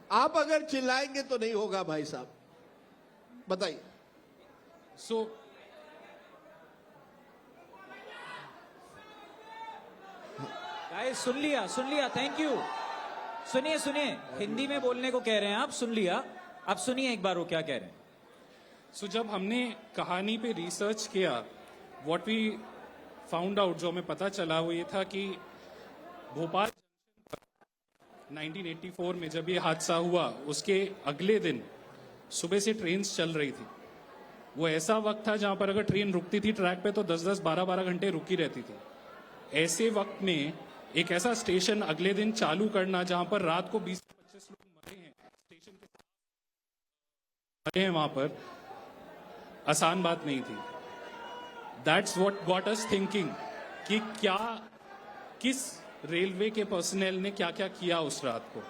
आप अगर चिल्लाएंगे तो नहीं होगा भाई साहब, बताइए। सो गाइस सुन लिया, थैंक यू। सुनिए, हिंदी में बोलने को कह रहे हैं आप, सुन लिया। अब सुनिए एक बार वो क्या कह रहे हैं। सो जब हमने कहानी पे रिसर्च किया, व्हाट वी फाउंड आउट, जो हमें पता चला वो ये था कि भोपाल 1984 में जब ये हादसा हुआ, उसके अगले दिन सुबह से ट्रेन चल रही थी। वो ऐसा वक्त था जहां पर अगर ट्रेन रुकती थी ट्रैक पे तो 10-10, 12-12 घंटे रुकी रहती थी। ऐसे वक्त में एक ऐसा स्टेशन अगले दिन चालू करना जहां पर रात को 20 से 25 लोग मरे हैं, स्टेशन के मरे हैं, वहां पर आसान बात नहीं थी। That's what got us thinking कि किस रेलवे के पर्सनल ने क्या क्या किया उस रात को,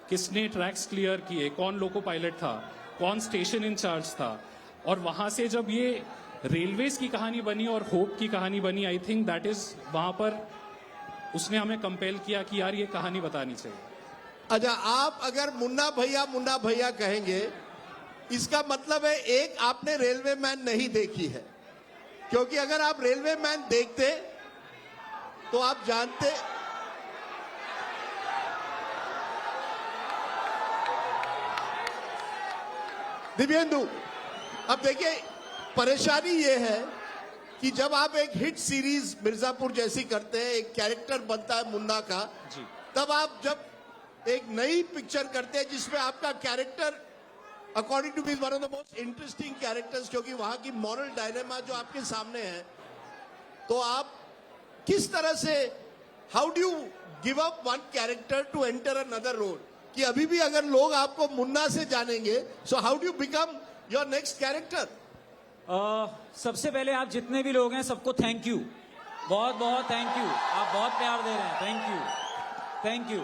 किसने ट्रैक्स क्लियर किए, कौन लोको पायलट था, कौन स्टेशन इंचार्ज था। और वहां से जब ये रेलवेज की कहानी बनी और होप की कहानी बनी, आई थिंक दैट इज वहां पर उसने हमें कंपेल किया कि यार ये कहानी बतानी चाहिए। अच्छा, आप अगर मुन्ना भैया कहेंगे, इसका मतलब है एक आपने रेलवे मैन नहीं देखी है, क्योंकि अगर आप रेलवे मैन देखते तो आप जानते। दिव्येंदु, अब देखिए परेशानी ये है कि जब आप एक हिट सीरीज मिर्जापुर जैसी करते हैं, एक कैरेक्टर बनता है मुन्ना का जी। तब आप जब एक नई पिक्चर करते हैं जिसमें आपका character according to me one of the most interesting characters, क्योंकि वहां की मॉरल डायलेमा जो आपके सामने है, तो आप किस तरह से, how do you give up one character to enter another role, कि अभी भी अगर लोग आपको मुन्ना से जानेंगे, so how do you become your next character? सबसे पहले आप जितने भी लोग हैं सबको थैंक यू, बहुत बहुत थैंक यू। आप बहुत प्यार दे रहे हैं, थैंक यू।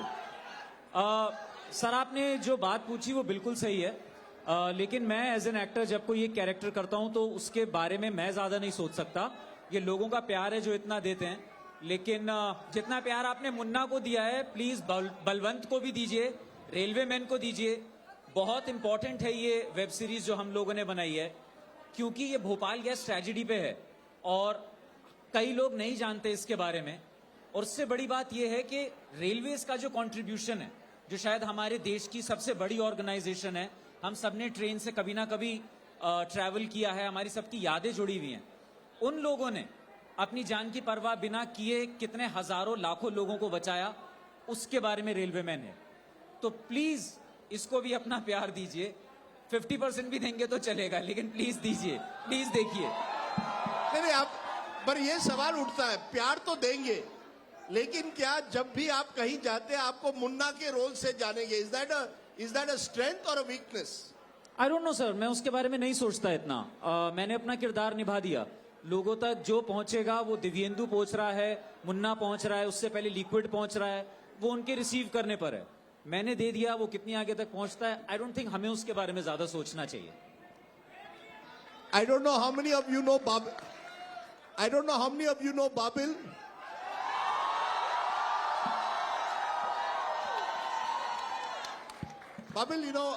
सर आपने जो बात पूछी वो बिल्कुल सही है, लेकिन मैं एज एन एक्टर जब कोई एक कैरेक्टर करता हूं तो उसके बारे में मैं ज्यादा नहीं सोच सकता। ये लोगों का प्यार है जो इतना देते हैं, लेकिन जितना प्यार आपने मुन्ना को दिया है प्लीज बलवंत को भी दीजिए, रेलवे मैन को दीजिए। बहुत इंपॉर्टेंट है ये वेब सीरीज जो हम लोगों ने बनाई है, क्योंकि ये भोपाल गैस ट्रेजेडी पे है और कई लोग नहीं जानते इसके बारे में। और उससे बड़ी बात यह है कि रेलवेज का जो कंट्रीब्यूशन है, जो शायद हमारे देश की सबसे बड़ी ऑर्गेनाइजेशन है, हम सबने ट्रेन से कभी ना कभी ट्रैवल किया है, हमारी सबकी यादें जुड़ी हुई हैं। उन लोगों ने अपनी जान की परवाह बिना किए कितने हजारों लाखों लोगों को बचाया, उसके बारे में रेलवे मैन है। तो प्लीज इसको भी अपना प्यार दीजिए। 50% भी देंगे तो चलेगा, लेकिन प्लीज दीजिए, प्लीज देखिए। नहीं, आप पर ये सवाल उठता है, प्यार तो देंगे, लेकिन क्या जब भी आप कहीं जाते हैं आपको मुन्ना के रोल से जानेंगे? इज दैट अ स्ट्रेंथ और a weakness? I don't know sir, मैं उसके बारे में नहीं सोचता इतना। मैंने अपना किरदार निभा दिया। लोगों तक जो पहुंचेगा वो दिव्येंदु पहुंच रहा है, मुन्ना पहुंच रहा है, उससे पहले लिक्विड पहुंच रहा है, वो उनके रिसीव करने पर है। मैंने दे दिया, वो कितनी आगे तक पहुंचता है, आई डोंट थिंक हमें उसके बारे में ज्यादा सोचना चाहिए। I don't know how many of you know Babil. I don't know how many of you know Babil. Babil, you know,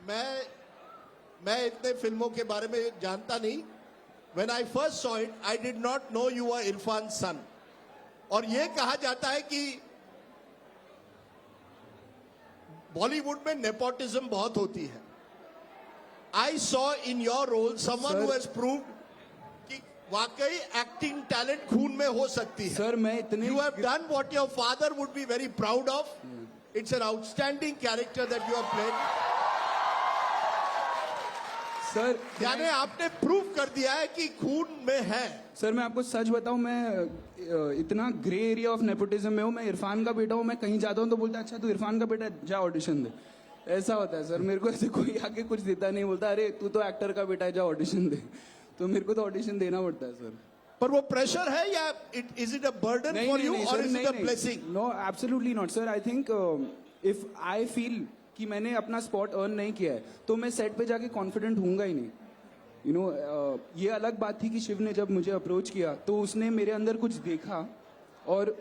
मैं इतने फिल्मों के बारे में जानता नहीं। When I first saw it, I did not know you were Irfan's son. और ये कहा जाता है कि बॉलीवुड में नेपोटिज्म बहुत होती है। I saw in your role someone who has proved कि वाकई एक्टिंग टैलेंट खून में हो सकती है। सर मैं इतने You have done what your father would be very proud of. It's an outstanding character that you have played. Sir यानी आपने प्रूव कर दिया है कि खून में है। सर मैं आपको सच बताऊं, मैं इतना ग्रे एरिया ऑफ नेपोटिज्म में हूं। मैं इरफान का बेटा हूं, मैं कहीं जाता हूं तो बोलता है अच्छा तू इरफान का बेटा, जा ऑडिशन दे। ऐसा होता है सर, मेरे को ऐसे कोई आके कुछ देता नहीं, बोलता अरे तू तो एक्टर का बेटा है, जा ऑडिशन दे। तो मेरे को तो ऑडिशन देना पड़ता है सर। पर वो प्रेशर है या is it a burden for you और is it a blessing? No, absolutely not sir. I think if I feel कि मैंने अपना स्पॉट अर्न नहीं किया है तो मैं सेट पे जाके कॉन्फिडेंट होऊंगा ही नहीं। यू नो, ये अलग बात थी कि शिव ने जब मुझे अप्रोच किया तो उसने मेरे अंदर कुछ देखा और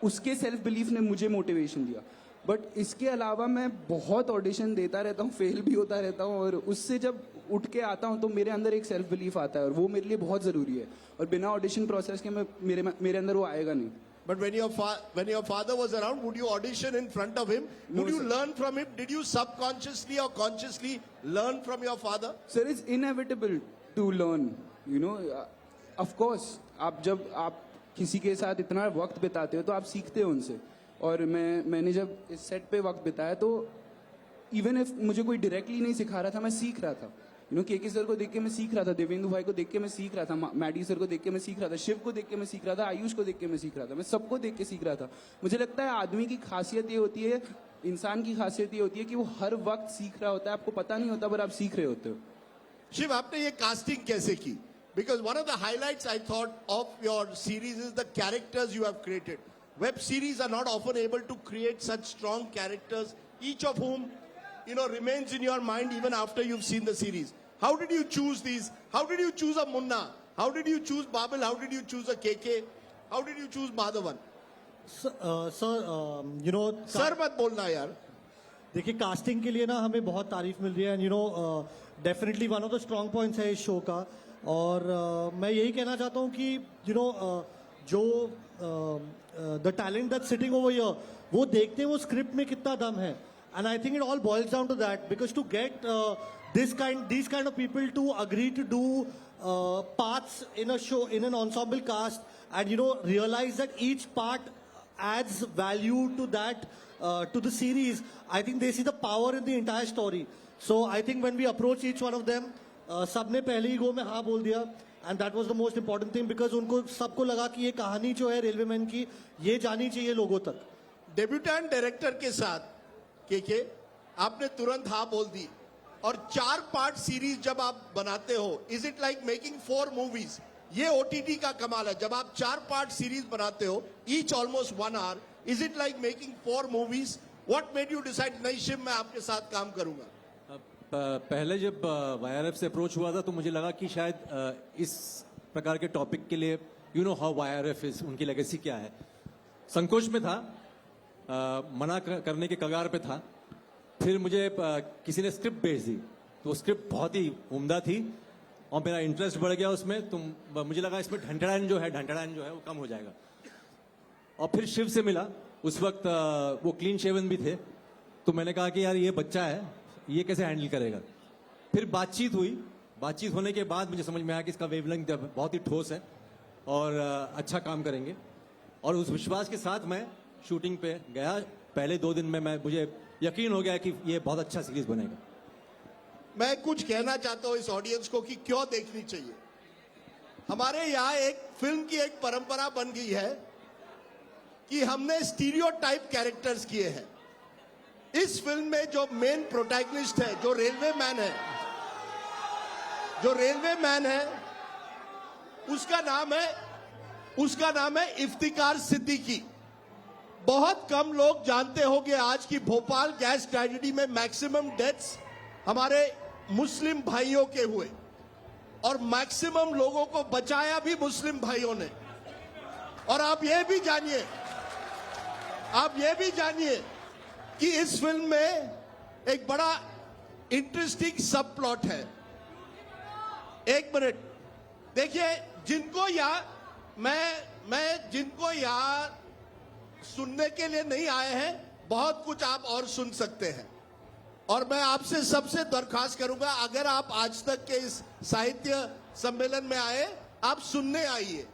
उसके सेल्फ बिलीफ ने मुझे मोटिवेशन दिया। बट इसके अलावा मैं बहुत ऑडिशन देता रहता हूँ, फेल भी होता रहता हूँ, और उससे जब उठ के आता हूँ तो मेरे अंदर एक सेल्फ बिलीफ आता है, और वो मेरे लिए बहुत ज़रूरी है, और बिना ऑडिशन प्रोसेस के मेरे अंदर वो आएगा नहीं. But when your father was around, would you audition in front of him? No, Would you sir. learn from him? Did you subconsciously or consciously learn from your father? Sir, it's inevitable to learn, you know. Of course, जब आप किसी के साथ इतना वक्त बिताते हो तो आप सीखते हो उनसे. और मैंने जब इस सेट पे वक्त बिताया तो इवन इफ मुझे कोई डायरेक्टली नहीं सिखा रहा था, मैं सीख रहा था. यू नो, केके सर को देख के मैं सीख रहा था, देवेंदु भाई को देख के मैं सीख रहा था, मैडी सर को देख के मैं सीख रहा था, शिव को देख के मैं सीख रहा था, आयुष को देख के मैं सीख रहा था, मैं सबको देख के सीख रहा था. मुझे लगता है आदमी की खासियत ये होती है, इंसान की खासियत ये होती है कि वो हर वक्त सीख रहा होता है. आपको पता नहीं होता पर आप सीख रहे होते हो. Shiv, आपने ये कास्टिंग कैसे की? Because one of the highlights I thought of your series is the characters you have created. Web series are not often able to create such strong characters, each of whom, you know, remains in your mind even after you've seen the series. How did you choose these? How did you choose a Munna? How did you choose Babil? How did you choose a KK? How did you choose Madhavan? Sir you know sir मत बोलना यार. देखिए casting के लिए ना हमें बहुत तारीफ मिल रही है, and you know definitely one of the strong points है इस शो का. और मैं यही कहना चाहता हूँ कि यू नो जो the talent that sitting over here, वो देखते हैं वो स्क्रिप्ट में कितना दम है. And I think it all boils down to that, because to get these kind of people to agree to do parts in a show, in an ensemble cast, and you know realize that each part adds value to that to the series. I think they see the power in the entire story. So I think when we approach each one of them, सबने पहले ही गो में हाँ बोल दिया, and that was the most important thing, because उनको सबको लगा कि ये कहानी जो है रेलवेमैन की, ये जानी चाहिए लोगों तक. डेब्यूटेंट डायरेक्टर के साथ केके आपने तुरंत हाँ बोल दी, और 4 पार्ट सीरीज जब आप बनाते हो, is it like making 4 movies? ये ओटीटी का कमाल है. जब आप 4 पार्ट सीरीज बनाते हो, each almost 1 hour, is it like making 4 movies? What made you decide नहीं शिव मैं आपके साथ काम करूंगा? पहले जब वाईआरएफ से अप्रोच हुआ था तो मुझे लगा कि शायद इस प्रकार के टॉपिक के लिए you know how YRF is, उनकी लेगेसी क्या है, संकोच में था, मना करने के कगार पे था. फिर मुझे किसी ने स्क्रिप्ट भेज दी, तो स्क्रिप्ट बहुत ही उम्दा थी और मेरा इंटरेस्ट बढ़ गया उसमें. तो मुझे लगा इसमें ढंढड़ान जो है वो कम हो जाएगा. और फिर शिव से मिला, उस वक्त वो क्लीन शेवन भी थे, तो मैंने कहा कि यार ये बच्चा है, ये कैसे हैंडल करेगा. फिर बातचीत हुई, बातचीत होने के बाद मुझे समझ में आया कि इसका वेवलेंथ बहुत ही ठोस है और अच्छा काम करेंगे. और उस विश्वास के साथ मैं शूटिंग पे गया. पहले 2 दिन में मुझे यकीन हो गया कि ये बहुत अच्छा सीरीज बनेगा. मैं कुछ कहना चाहता हूं इस ऑडियंस को कि क्यों देखनी चाहिए. हमारे यहाँ एक फिल्म की एक परंपरा बन गई है कि हमने स्टीरियोटाइप कैरेक्टर्स किए हैं. इस फिल्म में जो मेन प्रोटैगनिस्ट है, जो रेलवे मैन है, उसका नाम है इफ्तिकार सिद्दीकी. बहुत कम लोग जानते होंगे आज की भोपाल गैस ट्रेजेडी में मैक्सिमम डेथ्स हमारे मुस्लिम भाइयों के हुए, और मैक्सिमम लोगों को बचाया भी मुस्लिम भाइयों ने. और आप ये भी जानिए कि इस फिल्म में एक बड़ा इंटरेस्टिंग सब प्लॉट है. 1 मिनट देखिए, जिनको यहाँ सुनने के लिए नहीं आए हैं, बहुत कुछ आप और सुन सकते हैं. और मैं आपसे सबसे दरखास्त करूंगा, अगर आप आज तक के इस साहित्य सम्मेलन में आए, आप सुनने आइए,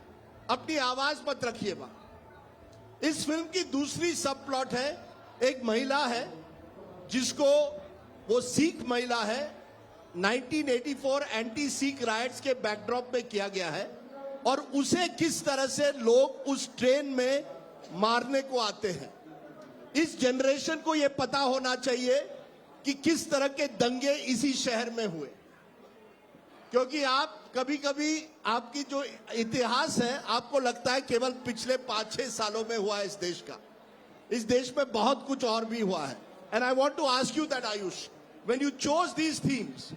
अपनी आवाज मत रखिए वहां. इस फिल्म की दूसरी सब प्लॉट है, एक महिला है जिसको, वो सिख महिला है, 1984 एंटी सिख राइट्स के बैकड्रॉप में किया गया है, और उसे किस तरह से लोग उस ट्रेन में मारने को आते हैं. इस जनरेशन को यह पता होना चाहिए कि किस तरह के दंगे इसी शहर में हुए. क्योंकि आप कभी-कभी आपकी जो इतिहास है, आपको लगता है केवल पिछले 5-6 सालों में हुआ है इस देश का. इस देश में बहुत कुछ और भी हुआ है. And I want to ask you that Ayush, when you chose these themes,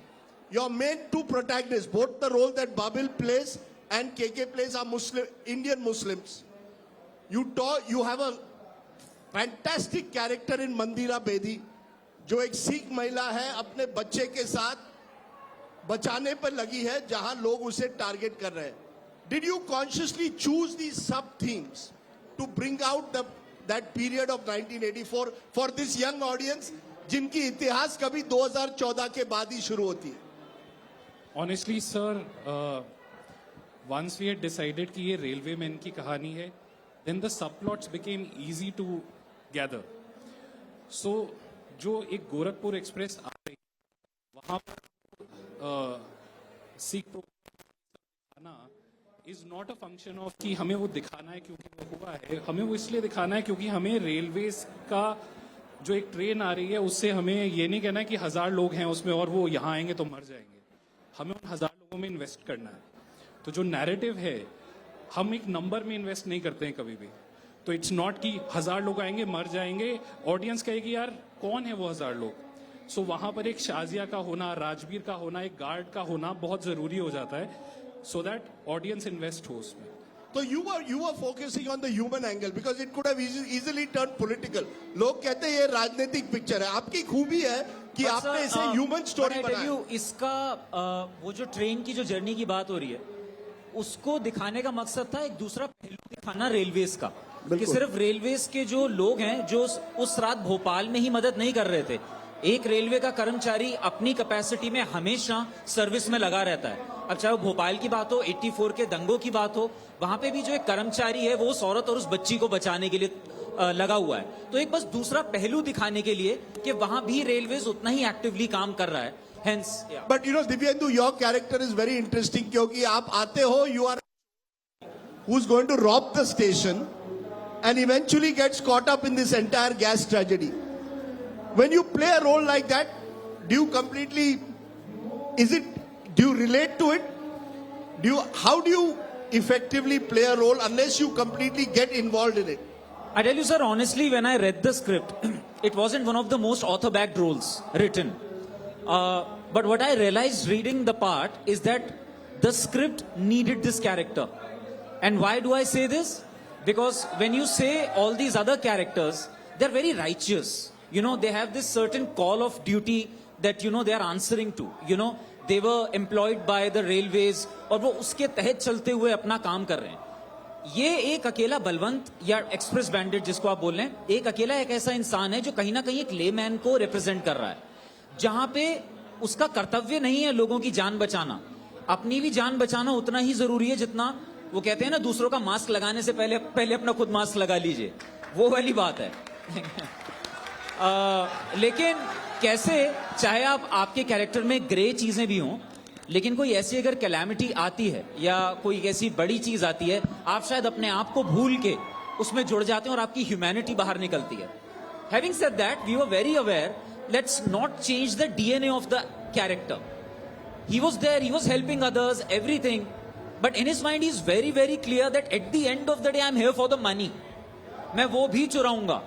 your main 2 protagonists, both the role that Babil plays and KK plays are Indian Muslims. You have a fantastic character in Mandira Bedi, जो एक सिख महिला है, अपने बच्चे के साथ बचाने पर लगी है जहां लोग उसे टारगेट कर रहे हैं. Did you consciously choose these sub themes to bring out that period of 1984 for this young audience, जिनकी इतिहास कभी 2014 के बाद ही शुरू होती है? Honestly, sir, once we had decided कि ये रेलवे मैन की कहानी है, then the subplots became easy to gather. So, जो एक गोरखपुर एक्सप्रेस आ रही है, वहां पर सिख दिखाना is not a function of कि हमें वो दिखाना है क्योंकि वो हुआ है. हमें वो इसलिए दिखाना है क्योंकि हमें रेलवेज का जो एक ट्रेन आ रही है उससे हमें ये नहीं कहना है कि 1000 लोग हैं उसमें और वो यहाँ आएंगे तो मर जाएंगे. हमें उन 1000 लोगों में इन्वेस्ट करना है. तो जो नैरेटिव है, हम एक नंबर में इन्वेस्ट नहीं करते हैं कभी भी. तो इट्स नॉट कि 1000 लोग आएंगे मर जाएंगे, ऑडियंस कहेगी यार कौन है वो 1000 लोग. सो वहां पर एक शाजिया का होना, राजवीर का होना, एक गार्ड का होना बहुत जरूरी हो जाता है, सो दैट ऑडियंस इन्वेस्ट हो उसमें. तो you were focusing on the human angle because it could have easily turned political. लोग कहते हैं ये राजनीतिक पिक्चर है. आपकी खूबी है कि But आपने sir, इसे human but story I tell बनाया. you, इसका वो जो ट्रेन की जो जर्नी की बात हो रही है, उसको दिखाने का मकसद था एक दूसरा पहलू दिखाना रेलवेज का, कि सिर्फ रेलवेज के जो लोग हैं जो उस रात भोपाल में ही मदद नहीं कर रहे थे. एक रेलवे का कर्मचारी अपनी कैपेसिटी में हमेशा सर्विस में लगा रहता है. अब चाहे वो भोपाल की बात हो, 84 के दंगों की बात हो, वहां पे भी जो एक कर्मचारी है वो उस औरत और उस बच्ची को बचाने के लिए लगा हुआ है. तो एक बस दूसरा पहलू दिखाने के लिए कि वहां भी रेलवेज उतना ही एक्टिवली काम कर रहा है. Hence, yeah. But you know, Divyendu, your character is very interesting क्योंकि आप आते हो, you are who's going to rob the station and eventually gets caught up in this entire gas tragedy. When you play a role like that, do you completely, do you relate to it? How do you effectively play a role unless you completely get involved in it? I tell you, sir, honestly, when I read the script, it wasn't one of the most author-backed roles written. But what I realized reading the part is that the script needed this character. And why do I say this? Because when you say all these other characters, they're very righteous. You know, they have this certain call of duty that, you know, they are answering to. You know, they were employed by the railways और वो उसके तहत चलते हुए अपना काम कर रहे हैं. ये एक अकेला बलवंत या एक्सप्रेस बैंडिट जिसको आप बोल रहे हैं, एक अकेला एक ऐसा इंसान है जो कहीं ना कहीं एक लेमैन को रिप्रेजेंट कर रहा है, जहां पे उसका कर्तव्य नहीं है लोगों की जान बचाना. अपनी भी जान बचाना उतना ही जरूरी है जितना वो कहते हैं ना, दूसरों का मास्क लगाने से पहले अपना खुद मास्क लगा लीजिए, वो वाली बात है. लेकिन कैसे, चाहे आपके कैरेक्टर में ग्रे चीजें भी हों, लेकिन कोई ऐसी अगर कैलामिटी आती है या कोई ऐसी बड़ी चीज आती है, आप शायद अपने आप को भूल के उसमें जुड़ जाते हैं और आपकी ह्यूमैनिटी बाहर निकलती है. Having said that, we were very aware, let's not change the DNA of the character. He was there, he was helping others, everything. But in his mind, he is very, very clear that at the end of the day, I am here for the money. मैं वो भी चुराऊंगा.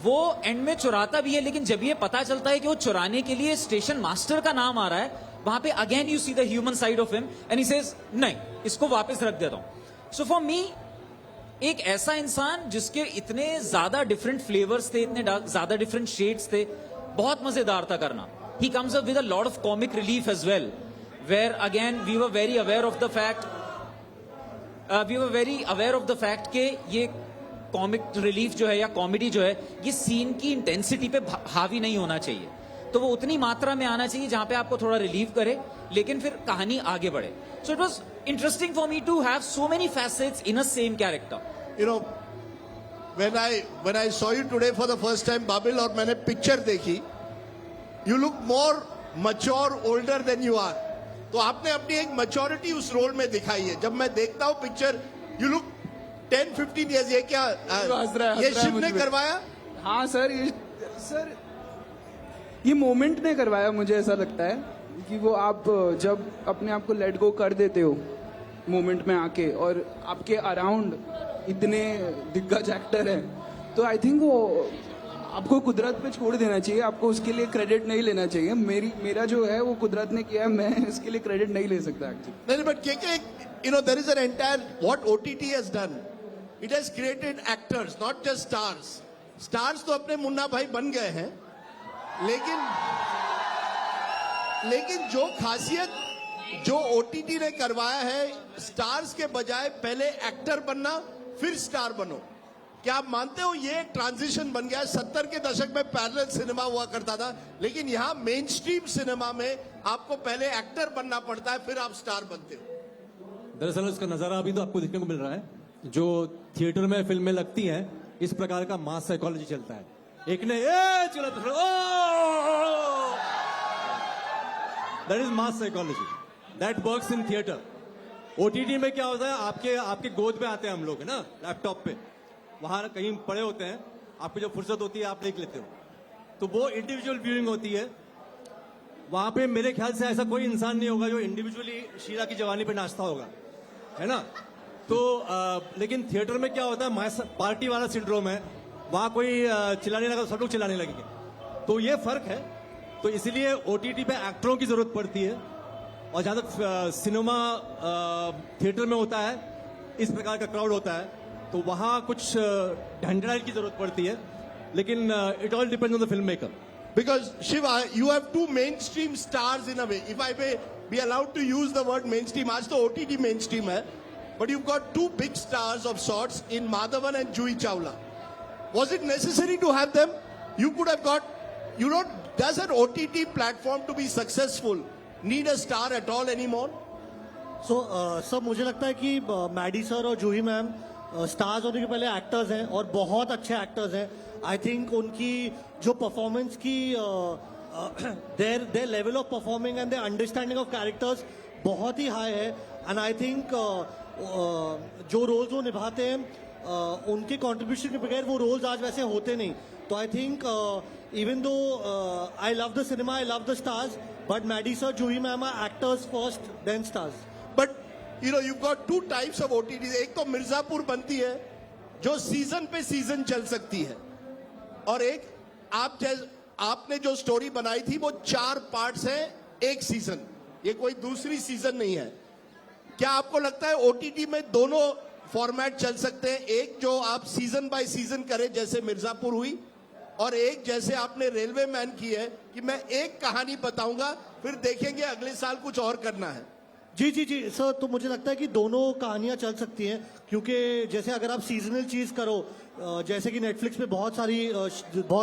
वो and में चुराता भी है, लेकिन जब ये पता चलता है कि वो चुराने के लिए स्टेशन मास्टर का नाम आ रहा है, वहां पे again you see the human side of him and he says नहीं, इसको वापस रख देता हूं. सो फॉर मी, एक ऐसा इंसान जिसके इतने ज्यादा डिफरेंट फ्लेवर्स थे, इतने ज्यादा डिफरेंट शेड्स थे, बहुत मजेदार था करना. He comes up with a lot of comic relief as well, where again we were very aware of the fact कि ये कॉमिक रिलीफ जो है या कॉमेडी जो है, ये सीन की इंटेंसिटी पे हावी नहीं होना चाहिए. तो वो उतनी मात्रा में आना चाहिए जहां पे आपको थोड़ा रिलीव करे, लेकिन फिर कहानी आगे बढ़े. So it was interesting for me to have so many facets in a same character. You know, when I saw you today for the first time, Babil, और मैंने पिक्चर देखी, you look more mature, older than you are. तो आपने अपनी एक maturity उस role में दिखाई है. जब मैं देखता हूँ पिक्चर, you look 10-15 years. ये क्या ये शिव ने करवाया? हाँ सर, ये मोमेंट ने करवाया. मुझे ऐसा लगता है कि वो आप जब अपने आप को लेट गो कर देते हो मोमेंट में आके, और आपके अराउंड इतने दिग्गज एक्टर हैं, तो आई थिंक वो आपको कुदरत पे छोड़ देना चाहिए. आपको उसके लिए क्रेडिट नहीं लेना चाहिए. मेरा जो है वो कुदरत ने किया है, मैं इसके लिए क्रेडिट नहीं ले सकता एक्चुअली. नहीं, but KK, you know, there is an entire what OTT has done. It has created actors, not just stars. Stars तो अपने मुन्ना भाई बन गए हैं, लेकिन जो खासियत जो ओटीटी ने करवाया है, स्टार्स के बजाय पहले एक्टर बनना फिर स्टार बनो, क्या आप मानते हो ये ट्रांजिशन बन गया? 70 के दशक में पैरेलल सिनेमा हुआ करता था, लेकिन यहां मेन स्ट्रीम सिनेमा में आपको पहले एक्टर बनना पड़ता है, फिर आप स्टार बनते हो। दरअसल उसका नजारा अभी तो आपको देखने को मिल रहा है, जो थिएटर में फिल्में लगती हैं, इस प्रकार का मास साइकोलॉजी चलता है। एक ने चला तो that is mass psychology, that works in theatre. OTT में क्या होता है, आपके गोद में आते हैं हम लोग, है ना, लैपटॉप पे, वहां कहीं पड़े होते हैं, आपको जब फुर्सत होती है आप देख लेते हो, तो वो इंडिविजुअल व्यूइंग होती है। वहां पे मेरे ख्याल से ऐसा कोई इंसान नहीं होगा जो इंडिविजुअली शीला की जवानी पे नाचता होगा, है ना। तो लेकिन थिएटर में क्या होता है, पार्टी वाला सिंड्रोम है, वहां कोई चिल्लाने लगा तो सब लोग चिल्लाने लगेंगे, तो ये फर्क है। तो इसीलिए ओटीटी पे एक्टरों की जरूरत पड़ती है, और जहां तक सिनेमा थिएटर में होता है, इस प्रकार का क्राउड होता है, तो वहां कुछ ढंढाई की जरूरत पड़ती है, लेकिन it all depends on the film maker. Because Shiva, you have two mainstream stars in a way. If I may be allowed to use the word mainstream, आज तो OTT mainstream है, but you've got two big stars of sorts in Madhavan and Juhi Chawla. Was it necessary to have them? You could have got, you don't, does an OTT platform to be successful need a star at all anymore? सो सब मुझे लगता है कि Maddie sir और जूही ma'am stars होने के पहले actors हैं, और बहुत अच्छे एक्टर्स हैं। आई थिंक उनकी जो परफॉर्मेंस की their level of performing and their understanding of characters बहुत ही हाई है। एंड आई थिंक जो रोल्स वो निभाते हैं, उनके कंट्रीब्यूशन के बगैर वो रोल्स आज वैसे होते नहीं। तो आई think even though I love the cinema, I love the stars, but Maddy sir, Juhi ma'am are actors first then stars. But you know, you've got two types of OTTs. एक तो मिर्जापुर बनती है जो सीजन पे सीजन चल सकती है, और एक आपने जो स्टोरी बनाई थी वो 4 पार्ट्स है एक सीजन, ये कोई दूसरी सीजन नहीं है। क्या आपको लगता है ओटीटी में दोनों फॉर्मेट चल सकते हैं? एक जो आप सीजन बाय सीजन करें जैसे मिर्जापुर हुई, और एक जैसे आपने रेलवे मैन की है कि मैं एक कहानी बताऊंगा फिर देखेंगे अगले साल कुछ और करना है। जी जी जी सर, तो मुझे लगता है कि दोनों कहानियां चल सकती हैं, क्योंकि जैसे अगर आप सीजनल चीज करो, जैसे कि नेटफ्लिक्स पे बहुत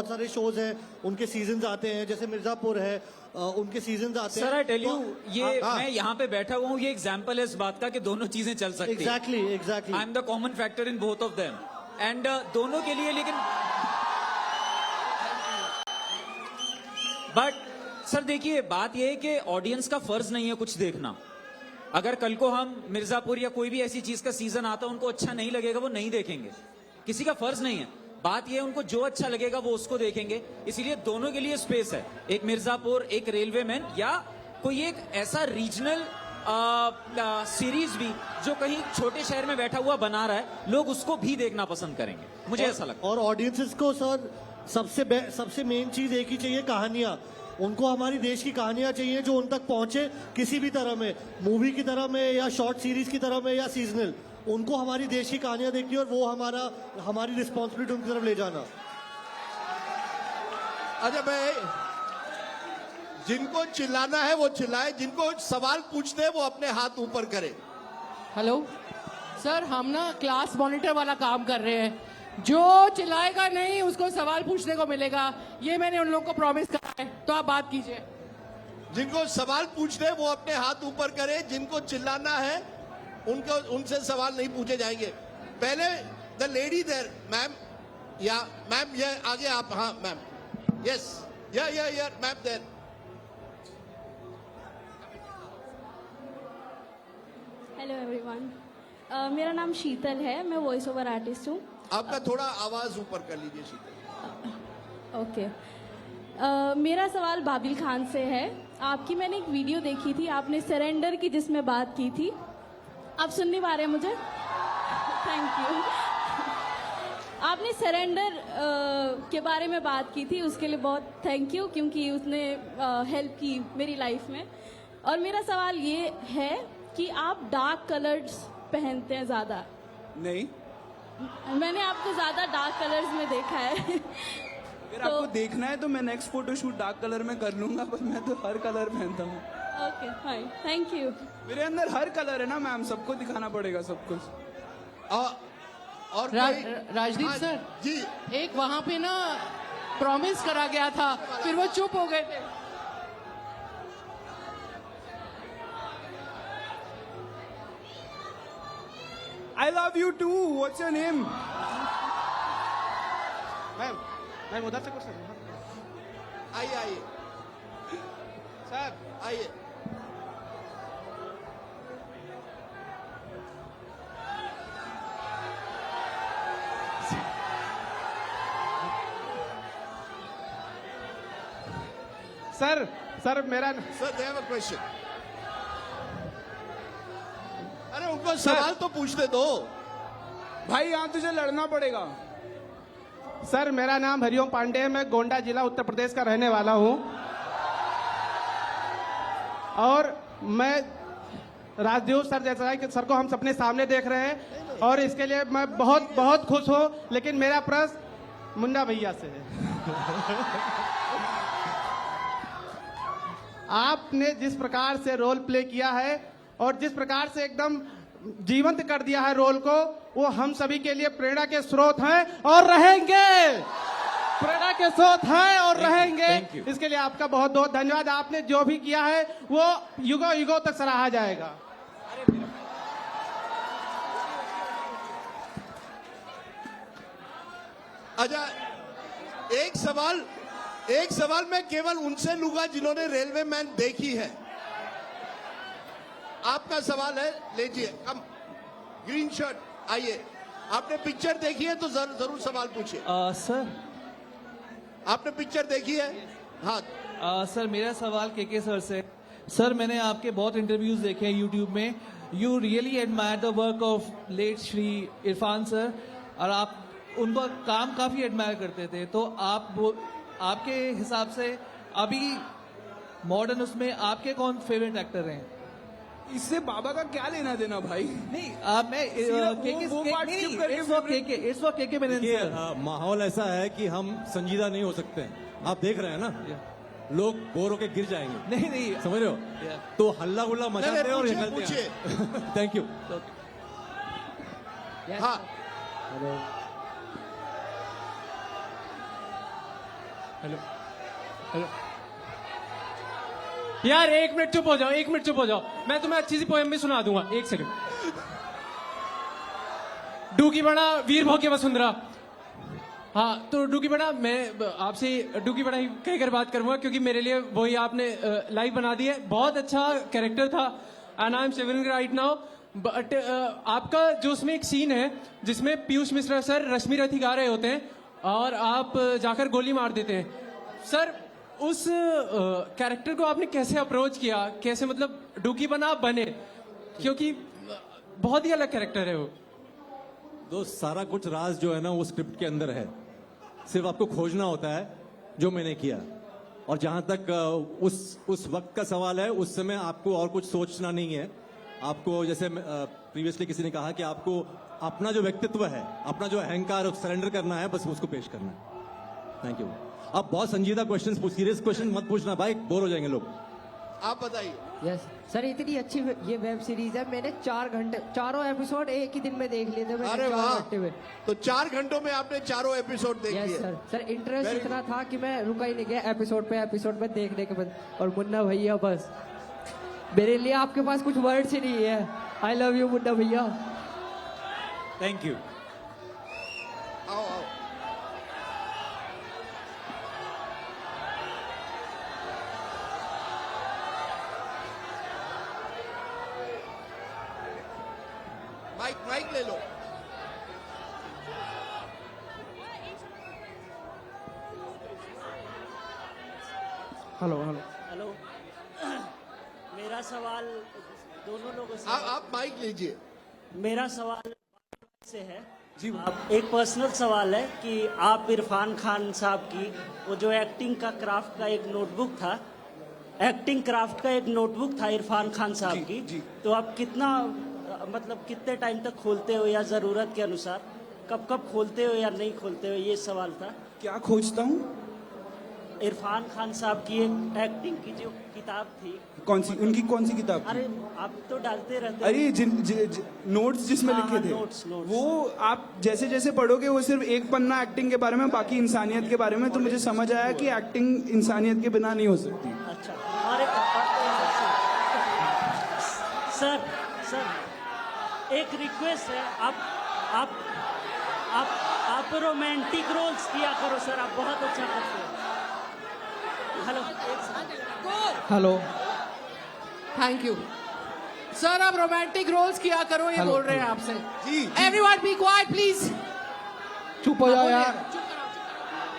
सारे शोज हैं, उनके सीजन्स आते हैं, जैसे मिर्जापुर है, उनके सीजन्स आते हैं। सर आई टेल यू, तो- ये मैं यहाँ पे बैठा हुआ हूँ, ये एग्जाम्पल है इस बात का कि दोनों चीजें चल सकती हैं। Exactly I am the common factor in both of them, and दोनों के लिए। लेकिन बट सर देखिए, बात यह है कि ऑडियंस का फर्ज नहीं है कुछ देखना। अगर कल को हम मिर्जापुर या कोई भी ऐसी चीज का सीजन आता है, उनको अच्छा नहीं लगेगा, वो नहीं देखेंगे, किसी का फर्ज नहीं है। बात यह है उनको जो अच्छा लगेगा वो उसको देखेंगे। इसीलिए दोनों के लिए स्पेस है, एक मिर्जापुर, एक रेलवे मैन, या कोई एक ऐसा रीजनल सीरीज भी जो कहीं छोटे शहर में बैठा हुआ बना रहा है, लोग उसको भी देखना पसंद करेंगे, मुझे ऐसा लगता है। और ऑडियंसेस को सर सबसे मेन चीज एक ही चाहिए, कहानियां। उनको हमारी देश की कहानियां चाहिए जो उन तक पहुंचे, किसी भी तरह में, मूवी की तरह में या शॉर्ट सीरीज की तरह में या सीजनल। उनको हमारी देश की कहानियां देखनी, और वो हमारी रिस्पॉन्सिबिलिटी उनकी तरफ ले जाना। अच्छा भाई, जिनको चिल्लाना है वो चिल्लाए, जिनको सवाल पूछने हैं वो अपने हाथ ऊपर करे। हेलो सर, हम ना क्लास मॉनिटर वाला काम कर रहे हैं, जो चिल्लाएगा नहीं उसको सवाल पूछने को मिलेगा, ये मैंने उन लोगों को प्रॉमिस करा है, तो आप बात कीजिए। जिनको सवाल पूछने वो अपने हाथ ऊपर करे, जिनको चिल्लाना है उनसे सवाल नहीं पूछे जाएंगे। पहले द लेडी देयर, मैम, या मैम ये आगे आप, हाँ मैम, यस, या मैम देयर। हेलो एवरीवन, मेरा नाम शीतल है, मैं वॉइस ओवर आर्टिस्ट हूँ। आपका थोड़ा आवाज ऊपर कर लीजिए शीतल। ओके, मेरा सवाल बाबिल खान से है। आपकी मैंने एक वीडियो देखी थी, आपने सरेंडर की जिसमें बात की थी। आप सुन नहीं पा रहे मुझे? Thank you. आपने सरेंडर के बारे में बात की थी, उसके लिए बहुत थैंक यू, क्योंकि उसने हेल्प की मेरी लाइफ में। और मेरा सवाल ये है कि आप डार्क कलर्स पहनते हैं ज़्यादा? नहीं, मैंने आपको ज्यादा डार्क कलर्स में देखा है अगर आपको देखना है तो मैं नेक्स्ट फोटोशूट डार्क कलर में कर लूंगा, पर मैं तो हर कलर पहनता हूँ। Okay fine, thank you. मेरे अंदर हर कलर है ना मैम, सबको दिखाना पड़ेगा सब कुछ। और राजदीप हाँ, सर जी एक वहां पे ना प्रॉमिस करा गया था, फिर वो चुप हो गए थे। I love you too. What's your name? Ma'am उधर से कुछ आइए आइए सर आइए। सर मेरा sir they have a question. अरे उनको सवाल तो पूछने दो। भाई यहाँ तुझे लड़ना पड़ेगा। सर मेरा नाम हरिओम पांडे है, मैं गोंडा जिला उत्तर प्रदेश का रहने वाला हूँ और मैं राजदेव सर जैसा है कि सर को हम सपने सामने देख रहे हैं और इसके लिए मैं बहुत बहुत खुश हूँ। लेकिन मेरा प्रश्न मुन्ना भैया से है। आपने जिस प्रकार से रोल प्ले किया है और जिस प्रकार से एकदम जीवंत कर दिया है रोल को, वो हम सभी के लिए प्रेरणा के स्रोत हैं और रहेंगे। प्रेरणा के स्रोत हैं और रहेंगे। इसके लिए आपका बहुत बहुत धन्यवाद। आपने जो भी किया है वो युगों युगों तक सराहा जाएगा। अच्छा एक सवाल मैं केवल उनसे लूंगा जिन्होंने रेलवे मैन देखी है। आपका सवाल है, लीजिए। कम ग्रीन शर्ट आइए। आपने पिक्चर देखी है तो जरूर सवाल पूछिए। सर आपने पिक्चर देखी है? हाँ सर मेरा सवाल के सर से। सर मैंने आपके बहुत इंटरव्यूज देखे हैं यूट्यूब में। You really admire the work of late Shri Irfan sir और आप उनका काम काफी एडमायर करते थे। तो आपके हिसाब से अभी मॉडर्न उसमें आपके कौन फेवरेट एक्टर हैं? इससे बाबा का क्या लेना देना भाई? नहीं मैं इट्स फॉर के मैंने देखिए, माहौल ऐसा है कि हम संजीदा नहीं हो सकते हैं। आप देख रहे हैं ना, लोग बोर होके गिर जाएंगे। नहीं समझ रहे हो? तो हल्ला गुल्ला मचाते हैं और निकलते पूछिए। हैं। Thank you. हाँ हेलो यार, एक मिनट चुप हो जाओ। मैं तुम्हें अच्छी सी पोएम भी सुना दूंगा। एक सेकंड। डूकी बड़ा वीर भोगे वसुंधरा। हाँ तो डूकी बड़ा, मैं आपसे डूकी बड़ा ही कहकर बात करूंगा क्योंकि मेरे लिए वही आपने लाइव बना दी है। बहुत अच्छा कैरेक्टर था and I am swimming right now. But आपका जो उसमें एक सीन है जिसमें पीयूष मिश्रा सर रश्मि रथी गा रहे होते हैं और आप जाकर गोली मार देते हैं। सर उस कैरेक्टर को आपने कैसे अप्रोच किया? कैसे मतलब डूकी बना बने? क्योंकि बहुत ही अलग कैरेक्टर है वो। दोस्त, सारा कुछ राज जो है ना वो स्क्रिप्ट के अंदर है। सिर्फ आपको खोजना होता है, जो मैंने किया। और जहां तक उस वक्त का सवाल है, उस समय आपको और कुछ सोचना नहीं है। आपको जैसे प्रीवियसली किसी ने कहा कि आपको अपना जो व्यक्तित्व है, अपना जो अहंकार सरेंडर करना है, बस उसको पेश करना है। Thank you. आप बहुत संजीदा क्वेश्चंस पूछ, सीरियस क्वेश्चन मत पूछना भाई, बोर हो जाएंगे लोग। आप बताइए। यस सर, इतनी अच्छी ये वेब सीरीज है। मैंने 4 घंटे चारों एपिसोड एक ही दिन में देख लिए थे। अरे वाह, तो 4 घंटों में आपने चारों एपिसोड देख लिए? सर इंटरेस्ट इतना था कि मैं रुका ही नहीं गया एपिसोड पे देखने के बाद। और मुन्ना भैया, बस मेरे लिए आपके पास कुछ वर्ड्स ही नहीं है। आई लव यू मुन्ना भैया। Thank you. आओ आओ। माइक ले लो। हेलो। मेरा सवाल दोनों लोगों से आप माइक लीजिए। मेरा सवाल से है जी। आप एक पर्सनल सवाल है कि आप इरफान खान साहब की वो जो एक्टिंग का एक नोटबुक था इरफान खान साहब की, तो आप कितने टाइम तक खोलते हो या जरूरत के अनुसार? कब कब खोलते हो या नहीं खोलते हो, ये सवाल था। क्या खोजता हूँ? इरफान खान साहब की एक एक्टिंग की जो किताब थी, कौन सी, उनकी कौन सी किताब थी? अरे आप तो डालते रहते हो। अरे नोट्स जिसमें हाँ, लिखे थे, नोट्स। वो आप जैसे जैसे पढ़ोगे वो सिर्फ एक पन्ना एक्टिंग के बारे में, बाकी इंसानियत के बारे में। तो मुझे समझ आया कि एक्टिंग इंसानियत के बिना नहीं हो सकती। अच्छा, हमारे सर एक रिक्वेस्ट है, आप रोमांटिक रोल्स किया करो सर, आप बहुत अच्छा करते हो। Hello, hello, thank you sir. आप रोमांटिक रोल्स किया करो, ये बोल रहे हैं आपसे। Everyone be quite please. चुप हो जाओ यार,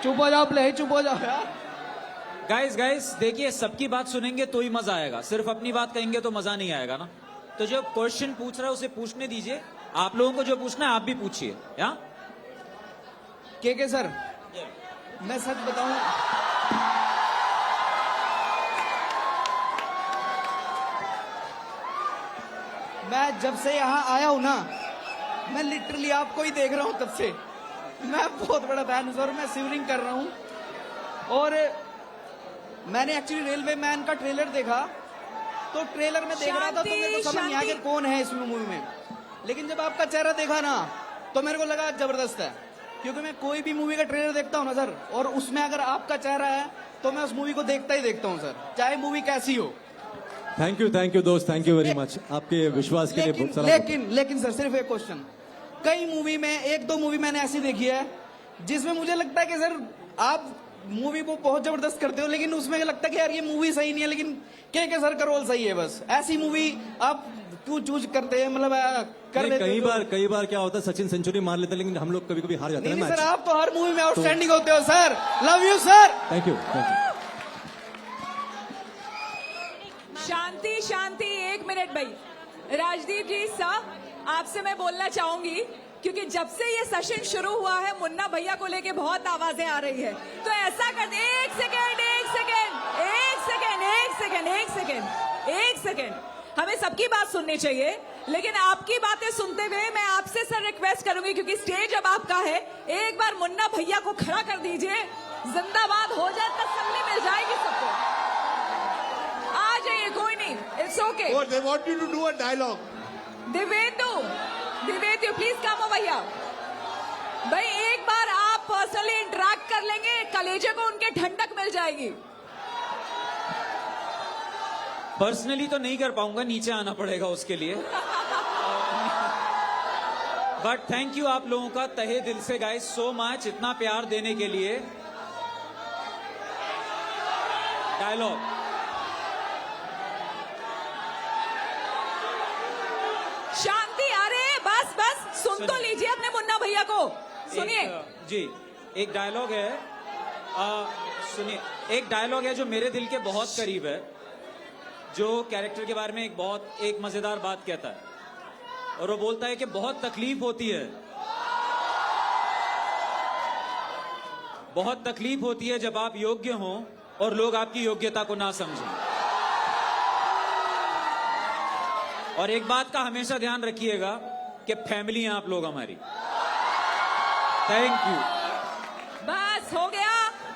चुप हो जाओ प्ले, चुप हो जाओ यार। गाइस देखिए, सबकी बात सुनेंगे तो ही मजा आएगा, सिर्फ अपनी बात कहेंगे तो मजा नहीं आएगा ना। तो जो क्वेश्चन पूछ रहा है उसे पूछने दीजिए। आप लोगों को जो पूछना है आप भी पूछिए। या के सर, मैं सच बताऊं, मैं जब से यहाँ आया हूं ना, मैं लिटरली आपको ही देख रहा हूं तब से। मैं बहुत बड़ा फैन हूं सर, मैं सिवरिंग कर रहा हूं। और मैंने एक्चुअली रेलवे मैन का ट्रेलर देखा, तो ट्रेलर में देख रहा था तो मेरे को समझ नहीं आया कि कौन है इस मूवी में। लेकिन जब आपका चेहरा देखा ना, तो मेरे को लगा जबरदस्त है। क्योंकि मैं कोई भी मूवी का ट्रेलर देखता हूं ना सर, और उसमें अगर आपका चेहरा है तो मैं उस मूवी को देखता ही देखता हूं सर, चाहे मूवी कैसी हो। थैंक यू दोस्त, थैंक यू वेरी मच आपके विश्वास के लिए। बहुत सारा लेकिन सर, सिर्फ एक क्वेश्चन, कई मूवी में, एक दो मूवी मैंने ऐसी देखी है जिसमें मुझे लगता है कि सर आप मूवी को बहुत जबरदस्त करते हो, लेकिन उसमें लगता है कि यार ये मूवी सही नहीं है, लेकिन के सर का रोल सही है। बस ऐसी मूवी आप क्यों चूज करते हैं? मतलब कर लेते हो। कई बार क्या होता है, सचिन सेंचुरी मार लेते हैं, लेकिन हम लोग कभी कभी हार जाते हैं नहीं मैच। सर, आप तो हर मूवी में आउटस्टैंडिंग होते हो sir. Love you sir. Thank you. Shanti, एक मिनट भाई। राजदीप जी सर, आपसे मैं बोलना चाहूंगी, क्योंकि जब से ये सेशन शुरू हुआ है मुन्ना भैया को लेके बहुत आवाजें आ रही है, तो ऐसा कर दे, एक सेकेंड, हमें सबकी बात सुननी चाहिए, लेकिन आपकी बातें सुनते हुए मैं आपसे सर रिक्वेस्ट करूंगी, क्योंकि स्टेज अब आपका है, एक बार मुन्ना भैया को खड़ा कर दीजिए, जिंदाबाद हो जाए, तसल्ली मिल जाएगी सबको। आ जाइए, कोई नहीं, it's okay. They want you to do a dialogue. Divyendu please come हो भैया। भाई एक बार आप पर्सनली इंटरेक्ट कर लेंगे, कलेजे को उनके ठंडक मिल जाएगी। पर्सनली तो नहीं कर पाऊंगा, नीचे आना पड़ेगा उसके लिए। बट थैंक यू आप लोगों का तहे दिल से गाइस, सो मच इतना प्यार देने के लिए। डायलॉग शांति, अरे बस सुन तो लीजिए अपने मुन्ना भैया को, सुनिए जी। एक डायलॉग है, सुनिए, एक डायलॉग है जो मेरे दिल के बहुत करीब है, जो कैरेक्टर के बारे में एक मजेदार बात कहता है, और वो बोलता है कि बहुत तकलीफ होती है, बहुत तकलीफ होती है जब आप योग्य हों और लोग आपकी योग्यता को ना समझें। और एक बात का हमेशा ध्यान रखिएगा कि फैमिली हैं आप लोग हमारी। Thank you. बस